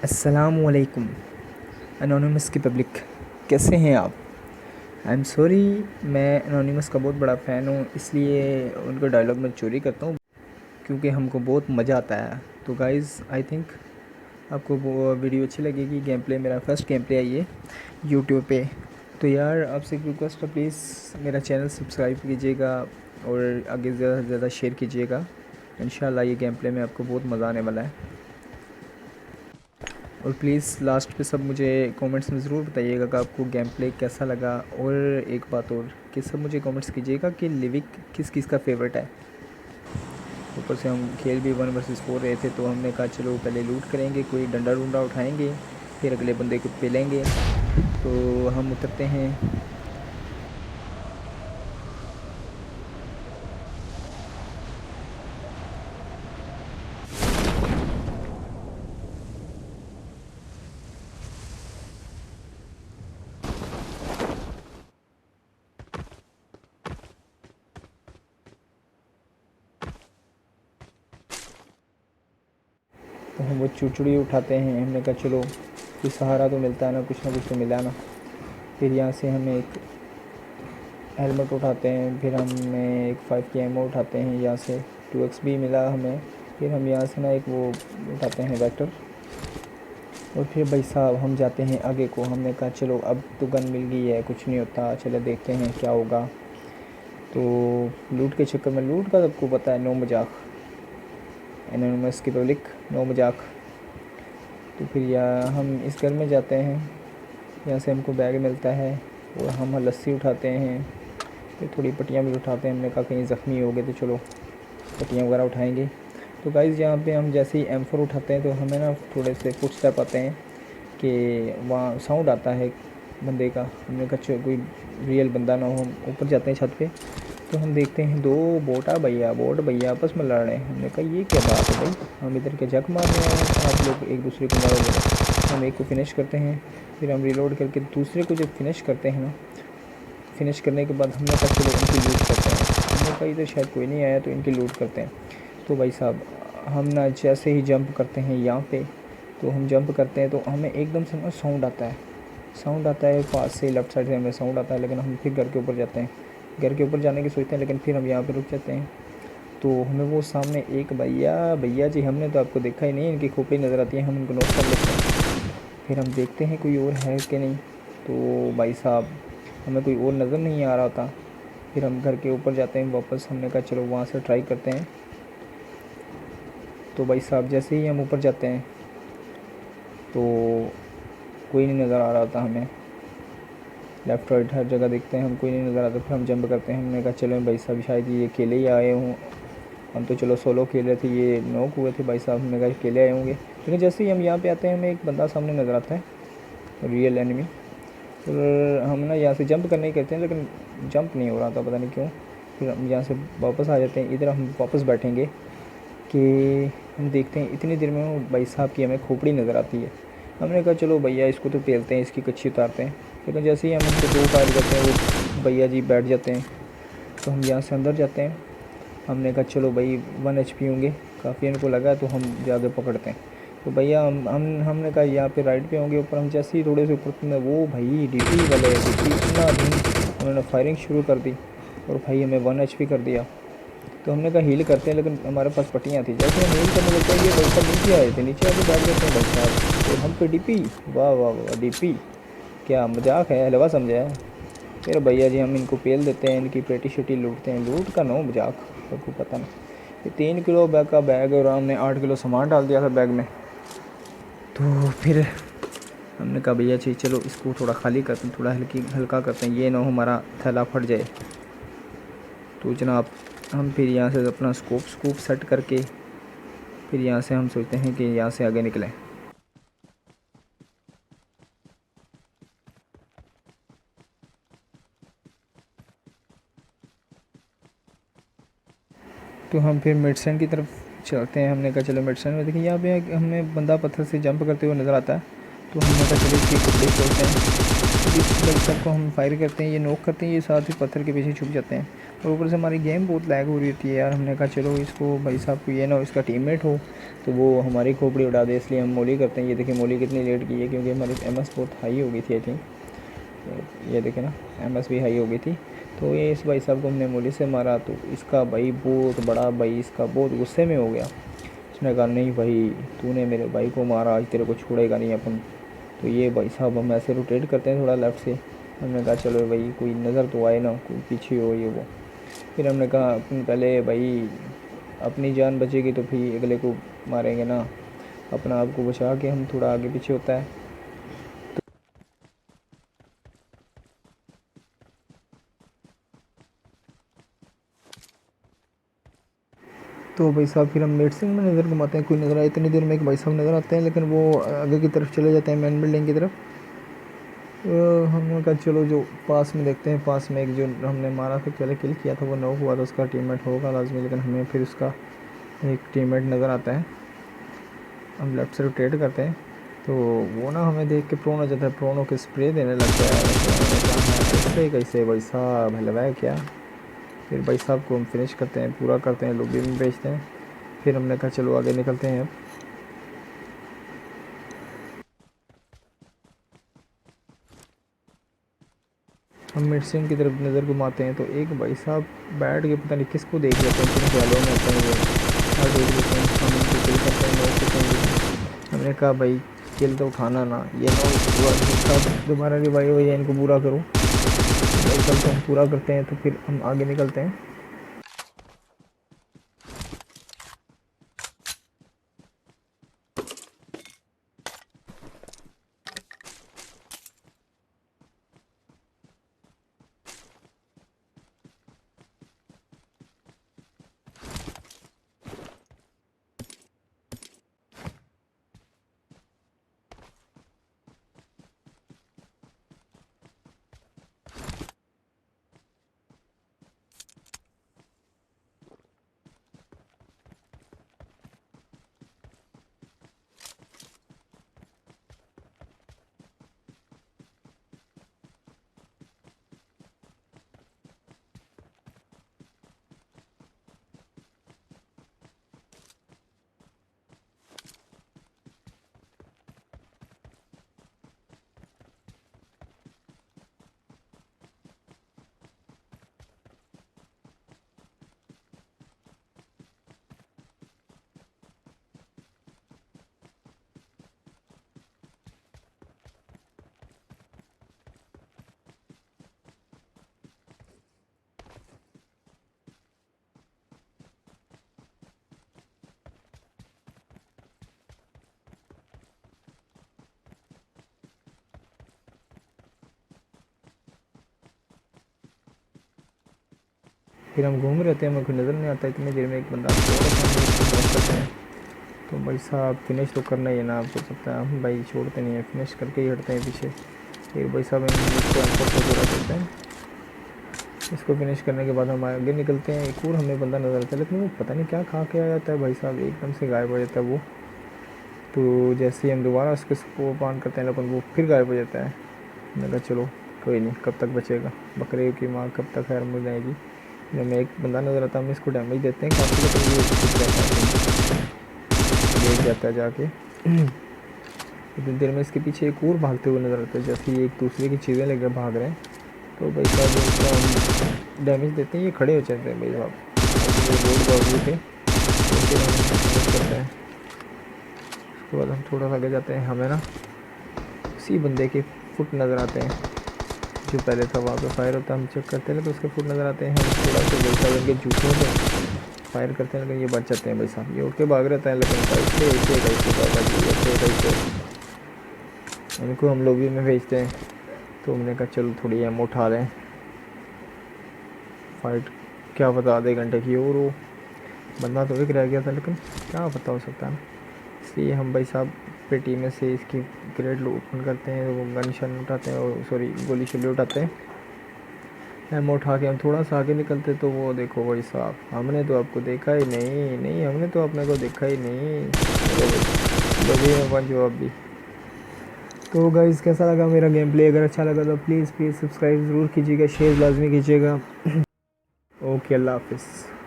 अस्सलामुअलैकुम एनोनिमस की पब्लिक, कैसे हैं आप। आई एम सॉरी, मैं एनोनिमस का बहुत बड़ा फ़ैन हूँ, इसलिए उनका डायलॉग मैं चोरी करता हूँ क्योंकि हमको बहुत मज़ा आता है। तो गाइज़, आई थिंक आपको वो वीडियो अच्छी लगेगी। गेम प्ले, मेरा फर्स्ट गेम प्ले आई है यूट्यूब पे। तो यार, आपसे एक रिक्वेस्ट है, प्लीज़ मेरा चैनल सब्सक्राइब कीजिएगा और आगे ज़्यादा से ज़्यादा शेयर कीजिएगा। इंशाल्लाह ये गेम प्ले में आपको बहुत मज़ा आने वाला है। और प्लीज़ लास्ट पे सब मुझे कमेंट्स में ज़रूर बताइएगा कि आपको गेम प्ले कैसा लगा। और एक बात और कि सब मुझे कमेंट्स कीजिएगा कि लिविक किस किस का फेवरेट है। ऊपर से हम खेल भी 1 वर्सेस 4 रहे थे, तो हमने कहा चलो पहले लूट करेंगे, कोई डंडा डुंडा उठाएंगे, फिर अगले बंदे को पेलेंगे। तो हम उतरते हैं। तो हम वो चुचड़ी उठाते हैं। हमने कहा चलो कोई सहारा तो मिलता है ना, कुछ ना कुछ तो मिला ना। फिर यहाँ से हमें एक हेलमेट उठाते हैं, फिर हमें एक 5 की एमओ उठाते हैं, यहाँ से 2x भी मिला हमें। फिर हम यहाँ से ना एक वो उठाते हैं वेक्टर। और फिर भाई साहब हम जाते हैं आगे को। हमने कहा चलो अब तो गन मिल गई है, कुछ नहीं होता, चलो देखते हैं क्या होगा। तो लूट के चक्कर में, लूट का सबको पता है, नो मजाक, एनोनिमस की पब्लिक, नो मजाक। तो फिर यहाँ हम इस घर में जाते हैं, यहाँ से हमको बैग मिलता है और हम लस्सी उठाते हैं। फिर थोड़ी पट्टियाँ भी उठाते हैं। हमने कहा कहीं ज़ख्मी हो गए तो चलो पट्टियाँ वगैरह उठाएंगे। तो गाइज़, यहाँ पे हम जैसे ही M4 उठाते हैं तो हमें ना थोड़े से फुट स्टेप आते हैं कि वहाँ साउंड आता है बंदे का। हमने कहा कोई रियल बंदा ना हो। हम ऊपर जाते हैं छत पे, तो हम देखते हैं 2 बोट भैया आपस में लड़ रहे हैं। हमने कहा ये क्या बात है भाई, हम इधर के जग मार रहे हैं, आप लोग एक दूसरे को मारोगे। हम एक को फिनिश करते हैं, फिर हम रिलोड करके दूसरे को जब फिनिश करते हैं ना, फिनिश करने के बाद हमने कहा चलो इनकी लूट करते हैं। हमने कहा इधर शायद कोई नहीं आया तो इनकी लूट करते हैं। तो भाई साहब हम ना जैसे ही जंप करते हैं यहाँ पे, तो हम जंप करते हैं तो हमें एकदम से ना साउंड आता है पास से, लेफ़्ट साइड से हमें साउंड आता है। लेकिन हम फिर घर के ऊपर जाते हैं, घर के ऊपर जाने की सोचते हैं, लेकिन फिर हम यहाँ पे रुक जाते हैं। तो हमें वो सामने एक भैया जी, हमने तो आपको देखा ही नहीं, इनकी खोपड़ी नज़र आती है, हम उनको नोट कर लेते हैं। फिर हम देखते हैं कोई और है कि नहीं। तो भाई साहब हमें कोई और नज़र नहीं आ रहा था। फिर हम घर के ऊपर जाते हैं वापस। हमने कहा चलो वहाँ से ट्राई करते हैं। तो भाई साहब जैसे ही हम ऊपर जाते हैं तो कोई नहीं नज़र आ रहा था हमें। लेफ़्ट राइट हर जगह देखते हैं, हम कोई नहीं नज़र आता। फिर हम जंप करते हैं। हमने कहा चलो भाई साहब शायद ये अकेले ही आए हों, हम तो चलो सोलो खेल रहे थे, ये नॉक हुए थे भाई साहब। हमने कहा अकेले आए होंगे। लेकिन जैसे ही हम यहाँ पे आते हैं हमें एक बंदा सामने नज़र आता है, रियल एनिमी। फिर हम ना यहाँ से जंप करने ही करते हैं, लेकिन जंप नहीं हो रहा था, पता नहीं क्यों। फिर हम यहाँ से वापस आ जाते हैं। इधर हम वापस बैठेंगे कि हम देखते हैं इतनी देर में वो भाई साहब की हमें खोपड़ी नज़र आती है। हमने कहा चलो भैया इसको तो पेलते हैं, इसकी कच्ची उतारते हैं। लेकिन जैसे ही हम उनको 2 फायर करते हैं वो भैया जी बैठ जाते हैं। तो हम यहाँ से अंदर जाते हैं। हमने कहा चलो भाई 1 HP होंगे, काफ़ी इनको लगा, तो हम जाके पकड़ते हैं। तो भैया हमने कहा यहाँ पे राइट पे होंगे ऊपर। हम जैसे ही थोड़े से ऊपर में वो भाई DP वाले DP इतना दिन उन्होंने फायरिंग शुरू कर दी और भाई हमें 1 HP कर दिया। तो हमने कहा हील करते हैं, लेकिन हमारे पास पट्टियाँ थी। जैसे हम हील करने लगते हैं ये भाई साहब नीचे आए थे, नीचे आके बैठ जाते हैं भाई साहब। तो हम पे DP, वाह वाह वाह, DP क्या मजाक है, हलवा समझा है। फिर भैया जी हम इनको पेल देते हैं, इनकी पेटी शेटी लूटते हैं। लूट का नो मजाक, सबको पता नहीं। ये 3 किलो बैग का बैग और हमने 8 किलो सामान डाल दिया था बैग में। तो फिर हमने कहा भैया जी चलो इसको थोड़ा खाली करते हैं, थोड़ा हल्का करते हैं, ये ना हमारा थैला फट जाए। तो जनाब हम फिर यहाँ से अपना स्कोप सेट करके फिर यहाँ से हम सोचते हैं कि यहाँ से आगे निकलें। तो हम फिर मिडसन की तरफ चलते हैं। हमने कहा चलो मिडसन में देखिए यहाँ पे हमें बंदा पत्थर से जंप करते हुए नज़र आता है। तो हमने कहा चलो इसकी टुकड़ी खोलते हैं। जिस भाई साहब को हम फायर करते हैं, ये नॉक करते हैं, ये साथ ही पत्थर के पीछे छुप जाते हैं। और ऊपर से हमारी गेम बहुत लैग हो रही होती है यार। हमने कहा चलो इसको भाई साहब को ये ना हो इसका टीममेट हो तो वो हमारी खोपड़ी उड़ा दे, इसलिए हम मोली करते हैं। ये देखिए मोली कितनी लेट की है, क्योंकि हमारी एमएस बहुत हाई हो गई थी आई थिंक। ये देखे ना, एमएस भी हाई हो गई थी। तो ये इस भाई साहब को हमने मोली से मारा, तो इसका भाई बहुत बड़ा भाई इसका बहुत गुस्से में हो गया। उसने कहा नहीं भाई, तूने मेरे भाई को मारा, आज तेरे को छोड़ेगा नहीं अपन। तो ये भाई साहब हम ऐसे रोटेट करते हैं थोड़ा लेफ़्ट से। हमने कहा चलो भाई कोई नज़र तो आए ना, कोई पीछे हो ये वो। फिर हमने कहा अपन पहले भाई अपनी जान बचेगी तो फिर अगले को मारेंगे ना, अपना आप को बचा के हम थोड़ा आगे पीछे होता है। तो भाई साहब फिर हम मेडिसिन में नज़र घुमाते हैं, कोई नज़र आए। इतनी देर में एक भाई साहब नज़र आते हैं, लेकिन वो आगे की तरफ चले जाते हैं, मेन बिल्डिंग की तरफ। हमने कहा चलो जो पास में देखते हैं। पास में एक जो हमने मारा था, पहले किल किया था, वो नॉक हुआ था, उसका टीममेट होगा लाजमी, लेकिन हमें फिर उसका एक टीममेट नज़र आता है। हम लेफ़्ट से रोटेट करते हैं तो वो ना हमें देख के प्रोन हो जाता है, प्रोन होकर स्प्रे देने लगता है। ऐसे कैसे भाई साहब हलवा क्या। फिर भाई साहब को हम फिनिश करते हैं, पूरा करते हैं, लॉबी में भेजते हैं। फिर हमने कहा चलो आगे निकलते हैं। अब हम मेडिसिन की तरफ नज़र घुमाते हैं तो एक भाई साहब बैठ के पता नहीं किसको देख लेते हैं, किन ख्यालों में होते हैं वो, और देख लेते हैं। हम उनको किल करते हैं, नॉक करते हैं। हमने कहा भाई किल तो उठाना ना, ये नॉक दोबारा रिवाइव हो जाए, इनको पूरा करो। भाई साहब को हम पूरा करते हैं तो फिर हम आगे निकलते हैं। फिर हम घूम रहे थे, हमें कोई नज़र नहीं आता। इतनी देर में एक बंदा करते हैं। तो भाई साहब फिनिश तो करना ही है ना, आपको पता है हम भाई छोड़ते नहीं है, फिनिश करके ही हटते हैं पीछे। फिर भाई साहब इसको एयरपोर्ट से पूरा करते हैं। इसको फिनिश करने के बाद हम आगे निकलते हैं। एक और हमें बंदा नज़र आता है, लेकिन वो पता नहीं क्या खा के आ जाता है भाई साहब, एकदम से गायब हो जाता है वो। तो जैसे ही हम दोबारा उसके स्कोप ऑन करते हैं, लेकिन वो फिर गायब हो जाता है। मैंने कहा चलो कोई नहीं, कब तक बचेगा, बकरे की माँ कब तक खैर मिल जाएगी। हमें एक बंदा नज़र आता है, हम इसको डैमेज देते हैं काफ़ी, लेकिन ये छुप जाता है, लेट जाता है जाके। इतनी देर में इसके पीछे एक और भागते हुए नज़र आता है, जैसे ये एक दूसरे की चीज़ें लेकर भाग रहे हैं। तो भाई साहब इसको हम डैमेज देते हैं, ये खड़े हो जाते हैं भाई साहब, रोड बाजू थे। तो फिर हम करते हैं। उसके बाद हम थोड़ा सा आगे जाते हैं, हमें ना उसी बंदे के फुट नज़र आते हैं जो पहले था वहाँ पे फायर होता है। हम चेक करते हैं तो उसके फुट नज़र आते हैं। हम थोड़ा सा भाई साहब इनके जूतों पे फायर करते हैं, लेकिन ये बच जाते हैं भाई साहब। ये उठ के भाग रहता है, लेकिन इनको हम लॉबी में भेजते हैं। तो हमने कहा चलो थोड़ी एमो उठा लें, फाइट क्या पता आधे घंटे की और वो बंदा तो एक रह गया था, लेकिन क्या पता हो सकता है ना। इसलिए हम भाई साहब पेटी में से इसकी क्रेट ओपन करते हैं, वो गन शन उठाते हैं, और सॉरी गोली शोली उठाते हैं, एमो उठा के हम थोड़ा सा आगे निकलते। तो वो देखो भाई साहब, हमने तो आपको देखा ही नहीं, नहीं हमने तो अपने को देखा ही नहीं। चलो भाई लॉबी में बन जाओ आप भी। तो गाइज़ कैसा लगा मेरा गेम प्ले? अगर अच्छा लगा तो प्लीज़ सब्सक्राइब ज़रूर कीजिएगा, शेयर लाजमी कीजिएगा। ओके, अल्लाह हाफिज़।